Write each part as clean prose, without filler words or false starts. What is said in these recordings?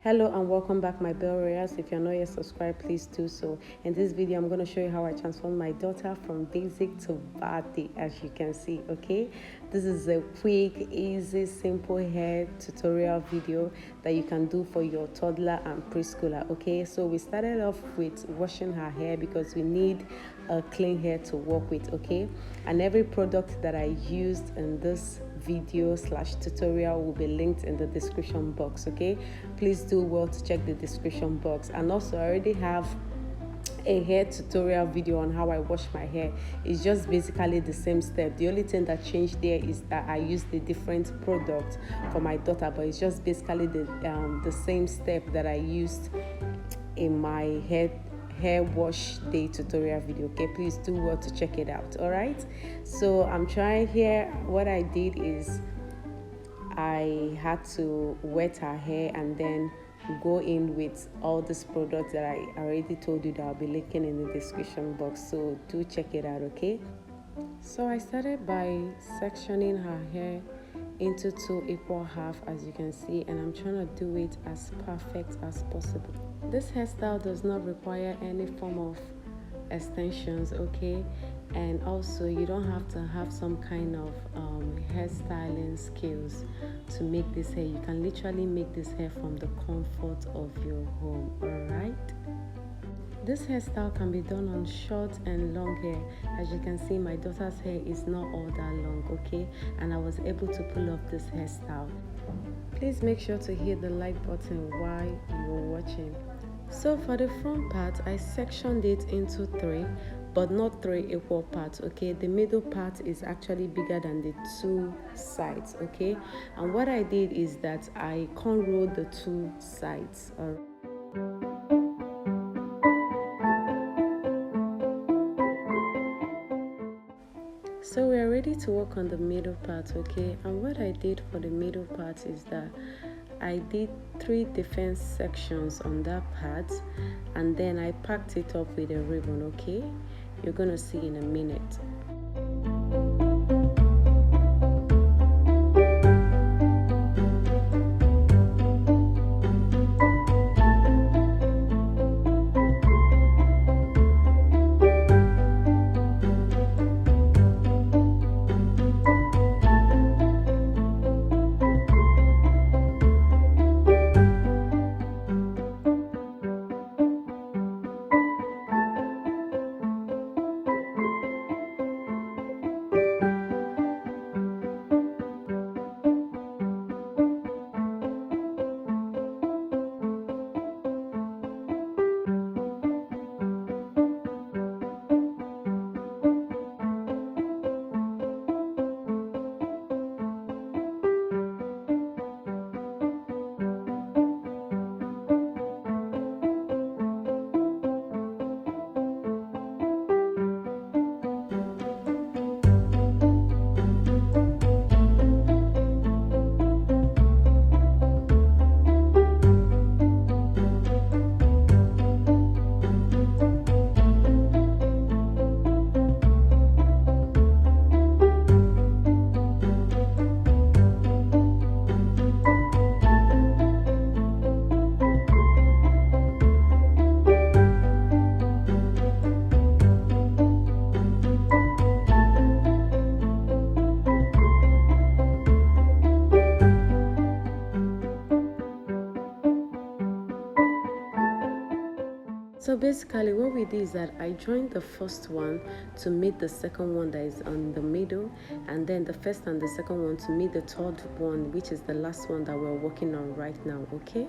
Hello and welcome back, my bell royals. If you're not yet subscribed, please do so. In this video I'm going to show you how I transformed my daughter from basic to body, as you can see. Okay, this is a quick, easy, simple hair tutorial video that you can do for your toddler and preschooler. Okay, so we started off with washing her hair because we need a clean hair to work with. Okay, and every product that I used in this video / tutorial will be linked in the description box. Okay, please do well to check the description box. And also I already have a hair tutorial video on how I wash my hair. It's just basically the same step. The only thing that changed there is that I used the different product for my daughter, but it's just basically the same step that I used in my hair wash day tutorial video. Okay, please do well to check it out. All right, so I'm trying here. What I did is I had to wet her hair and then go in with all these products that I already told you that I'll be linking in the description box, so do check it out. Okay, so I started by sectioning her hair into 2 equal halves, as you can see, and I'm trying to do it as perfect as possible. This hairstyle does not require any form of extensions, okay, and also you don't have to have some kind of hairstyling skills to make this hair. You can literally make this hair from the comfort of your home. All right, this hairstyle can be done on short and long hair. As you can see, my daughter's hair is not all that long, okay, and I was able to pull off this hairstyle. Please make sure to hit the like button while you're watching. So for the front part, I sectioned it into 3, but not 3 equal parts. Okay, the middle part is actually bigger than the 2 sides. Okay, and what I did is that I cornrowed the 2 sides. So we are ready to work on the middle part. Okay, and what I did for the middle part is that I did 3 different sections on that part, and then I packed it up with a ribbon. Okay, you're gonna see in a minute. So basically what we did is that I joined the first one to meet the second one that is on the middle, and then the first and the second one to meet the third one, which is the last one that we're working on right now. Okay.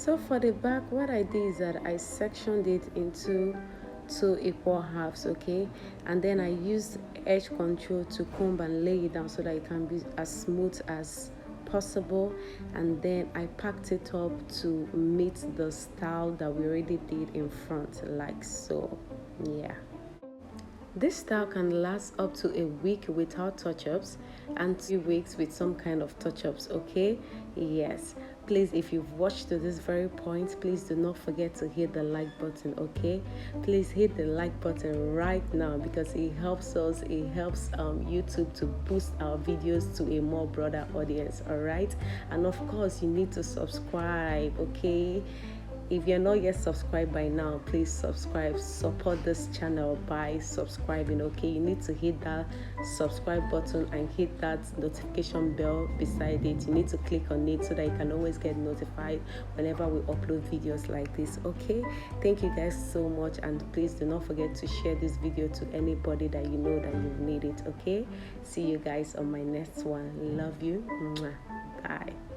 So for the back, what I did is that I sectioned it into 2 equal halves, okay, and then I used edge control to comb and lay it down so that it can be as smooth as possible, and then I packed it up to meet the style that we already did in front, like so. Yeah, this style can last up to a week without touch-ups and 2 weeks with some kind of touch-ups, okay? Yes, please, if you've watched to this very point, please do not forget to hit the like button, okay? Please hit the like button right now because it helps us, it helps YouTube to boost our videos to a more broader audience, all right? And of course, you need to subscribe, okay? If you're not yet subscribed by now, please subscribe. Support this channel by subscribing, okay? You need to hit that subscribe button and hit that notification bell beside it. You need to click on it so that you can always get notified whenever we upload videos like this, okay? Thank you guys so much, and please do not forget to share this video to anybody that you know that you need it, okay? See you guys on my next one. Love you. Bye.